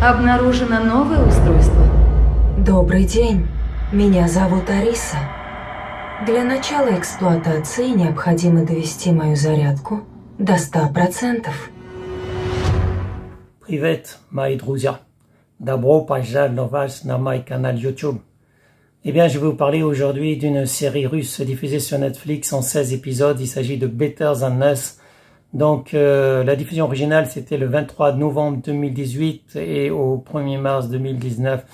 Обнаружено новое устройство. Добрый день. Меня зовут Ариса. Для начала эксплуатации необходимо довести мою зарядку до 100%. Привет, мои друзья. Добро пожаловать на вас на mon canal YouTube. Eh bien, je vais vous parler aujourd'hui d'une série russe diffusée sur Netflix en 16 épisodes. Il s'agit de Better Than Us. Donc, la diffusion originale, c'était le 23 novembre 2018 et au 1er mars 2019.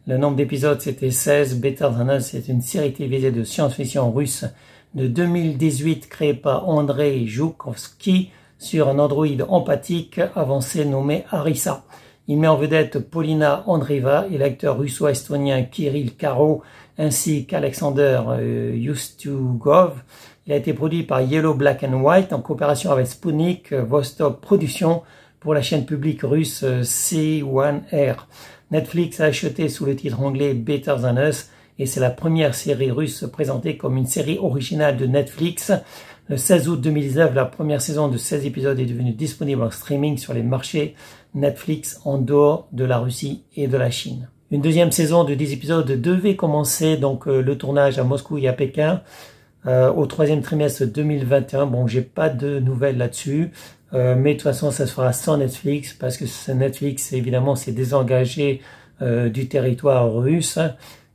Le nombre d'épisodes, c'était 16. Better Than Us, c'est une série télévisée de science-fiction russe de 2018 créée par Andrei Joukovski sur un androïde empathique avancé nommé Arisa. Il met en vedette Polina Andreeva et l'acteur russo-estonien Kirill Karo ainsi qu'Alexander Ustugov. Il a été produit par Yellow Black and White en coopération avec Sputnik Vostok Productions pour la chaîne publique russe C1R. Netflix a acheté sous le titre anglais Better Than Us et c'est la première série russe présentée comme une série originale de Netflix. Le 16 août 2019, la première saison de 16 épisodes est devenue disponible en streaming sur les marchés Netflix en dehors de la Russie et de la Chine. Une deuxième saison de 10 épisodes devait commencer donc le tournage à Moscou et à Pékin au troisième trimestre 2021. Bon, j'ai pas de nouvelles là-dessus, mais de toute façon, ça se fera sans Netflix parce que Netflix, évidemment, s'est désengagé du territoire russe.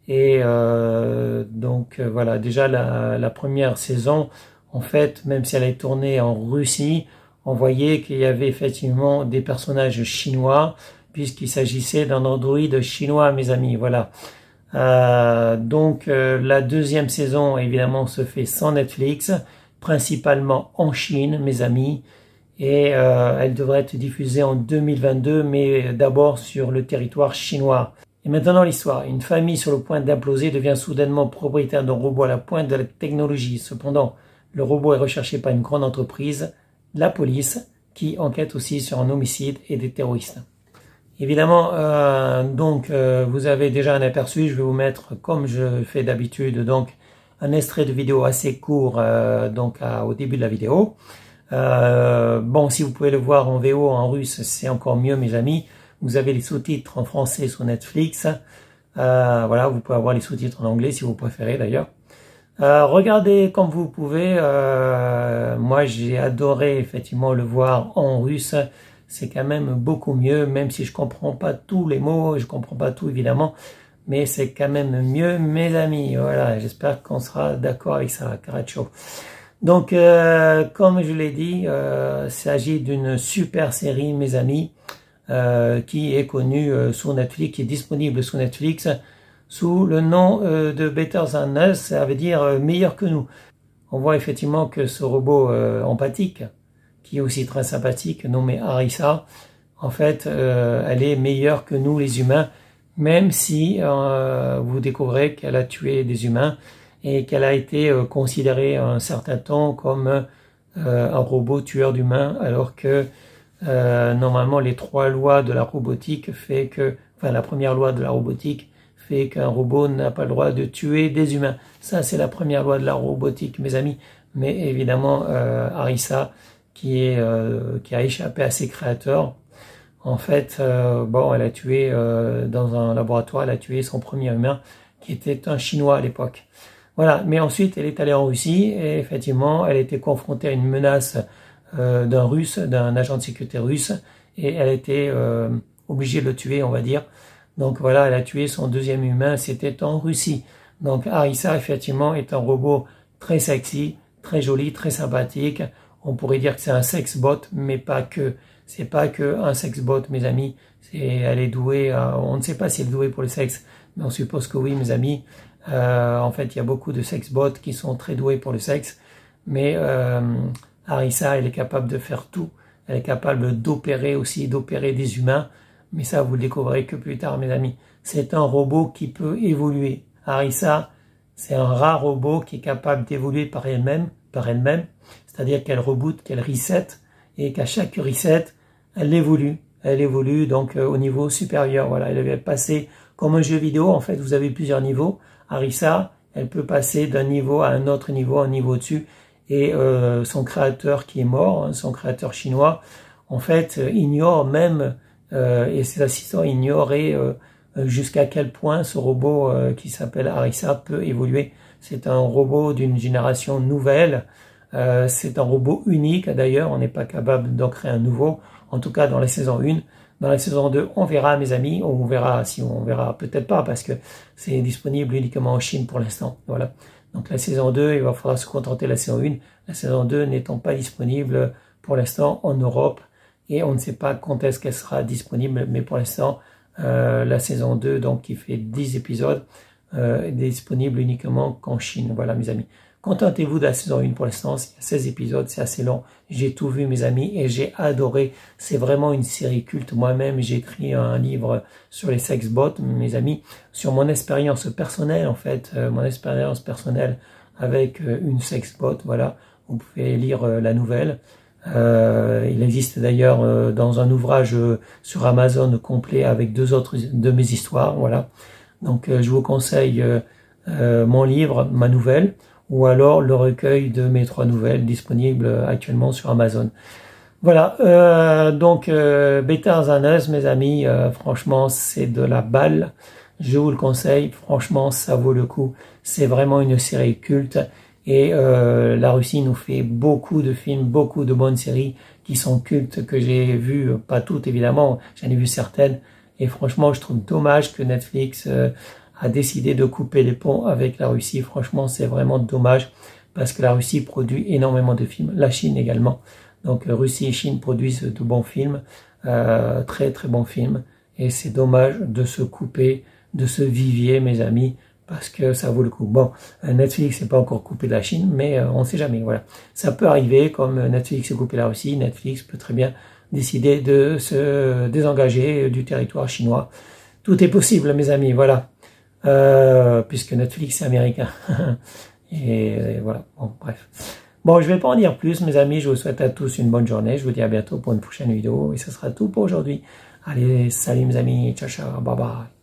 Et donc, voilà, déjà la première saison, en fait, même si elle est tournée en Russie, on voyait qu'il y avait effectivement des personnages chinois, puisqu'il s'agissait d'un androïde chinois, mes amis, voilà. Donc la deuxième saison évidemment se fait sans Netflix, principalement en Chine, mes amis, et elle devrait être diffusée en 2022, mais d'abord sur le territoire chinois. Et maintenant l'histoire. Une famille sur le point d'imploser devient soudainement propriétaire d'un robot à la pointe de la technologie. Cependant, le robot est recherché par une grande entreprise, la police, qui enquête aussi sur un homicide et des terroristes. Évidemment, vous avez déjà un aperçu. Je vais vous mettre, comme je fais d'habitude, donc un extrait de vidéo assez court au début de la vidéo. Bon, si vous pouvez le voir en VO, en russe, c'est encore mieux, mes amis. Vous avez les sous-titres en français sur Netflix. Voilà, vous pouvez avoir les sous-titres en anglais si vous préférez d'ailleurs. Regardez comme vous pouvez. Moi, j'ai adoré effectivement le voir en russe. C'est quand même beaucoup mieux, même si je comprends pas tous les mots, je comprends pas tout évidemment, mais c'est quand même mieux, mes amis. Voilà, j'espère qu'on sera d'accord avec ça, Caracho. Donc, comme je l'ai dit, il s'agit d'une super série, mes amis, qui est connue sur Netflix, qui est disponible sur Netflix sous le nom de Better Than Us, ça veut dire meilleur que nous. On voit effectivement que ce robot empathique, qui est aussi très sympathique, nommée Arisa, en fait, elle est meilleure que nous les humains, même si vous découvrez qu'elle a tué des humains et qu'elle a été considérée un certain temps comme un robot tueur d'humains, alors que normalement les trois lois de la robotique fait que, enfin la première loi de la robotique fait qu'un robot n'a pas le droit de tuer des humains. Ça c'est la première loi de la robotique, mes amis. Mais évidemment, Arisa, qui a échappé à ses créateurs. En fait, elle a tué dans un laboratoire, elle a tué son premier humain, qui était un Chinois à l'époque. Voilà, mais ensuite, elle est allée en Russie, et effectivement, elle a été confrontée à une menace d'un Russe, d'un agent de sécurité russe, et elle a été obligée de le tuer, on va dire. Donc voilà, elle a tué son deuxième humain, c'était en Russie. Donc Arisa, effectivement, est un robot très sexy, très joli, très sympathique. On pourrait dire que c'est un sex-bot, mais pas que. C'est pas que un sex-bot, mes amis. Elle est douée, on ne sait pas si elle est douée pour le sexe, mais on suppose que oui, mes amis. En fait, il y a beaucoup de sex-bots qui sont très doués pour le sexe, mais Arisa, elle est capable de faire tout. Elle est capable d'opérer aussi, d'opérer des humains, mais ça, vous le découvrirez que plus tard, mes amis. C'est un robot qui peut évoluer. Arisa, c'est un rare robot qui est capable d'évoluer par elle-même, c'est-à-dire qu'elle reboot, qu'elle reset, et qu'à chaque reset, elle évolue donc au niveau supérieur. Voilà, elle va passer comme un jeu vidéo. En fait, vous avez plusieurs niveaux. Arisa, elle peut passer d'un niveau à un autre niveau, un niveau au-dessus, et son créateur qui est mort, son créateur chinois, en fait, ignore même et ses assistants ignoraient jusqu'à quel point ce robot qui s'appelle Arissa peut évoluer. C'est un robot d'une génération nouvelle, c'est un robot unique d'ailleurs, on n'est pas capable d'en créer un nouveau, en tout cas dans la saison 1. Dans la saison 2, on verra mes amis, on verra, si on verra peut-être pas parce que c'est disponible uniquement en Chine pour l'instant. Voilà. Donc la saison 2, il va falloir se contenter de la saison 1. La saison 2 n'étant pas disponible pour l'instant en Europe et on ne sait pas quand est-ce qu'elle sera disponible, mais pour l'instant la saison 2, donc qui fait 10 épisodes, est disponible uniquement qu'en Chine. Voilà mes amis. Contentez-vous de la saison 1 pour l'instant, il y a 16 épisodes, c'est assez long. J'ai tout vu mes amis et j'ai adoré. C'est vraiment une série culte. Moi-même, j'ai écrit un livre sur les sexbots, mes amis, sur mon expérience personnelle en fait, mon expérience personnelle avec une sexbot. Voilà, vous pouvez lire la nouvelle. Il existe d'ailleurs dans un ouvrage sur Amazon complet avec 2 autres de mes histoires. Voilà, donc je vous conseille mon livre, ma nouvelle, ou alors le recueil de mes 3 nouvelles disponibles actuellement sur Amazon. Voilà, donc Better Than Us, mes amis, franchement c'est de la balle, je vous le conseille, franchement ça vaut le coup, c'est vraiment une série culte et la Russie nous fait beaucoup de films, beaucoup de bonnes séries qui sont cultes, que j'ai vues, pas toutes évidemment, j'en ai vu certaines, et franchement je trouve dommage que Netflix a décidé de couper les ponts avec la Russie. Franchement, c'est vraiment dommage parce que la Russie produit énormément de films, la Chine également. Donc, Russie et Chine produisent de bons films, très très bons films. Et c'est dommage de se couper de ce vivier, mes amis, parce que ça vaut le coup. Bon, Netflix n'est pas encore coupé de la Chine, mais on ne sait jamais. Voilà, ça peut arriver, comme Netflix est coupé de la Russie, Netflix peut très bien décider de se désengager du territoire chinois. Tout est possible, mes amis. Voilà. Puisque Netflix est américain. et voilà, bon, bref. Bon, je vais pas en dire plus, mes amis, je vous souhaite à tous une bonne journée, je vous dis à bientôt pour une prochaine vidéo, et ce sera tout pour aujourd'hui. Allez, salut mes amis, ciao ciao, bye bye.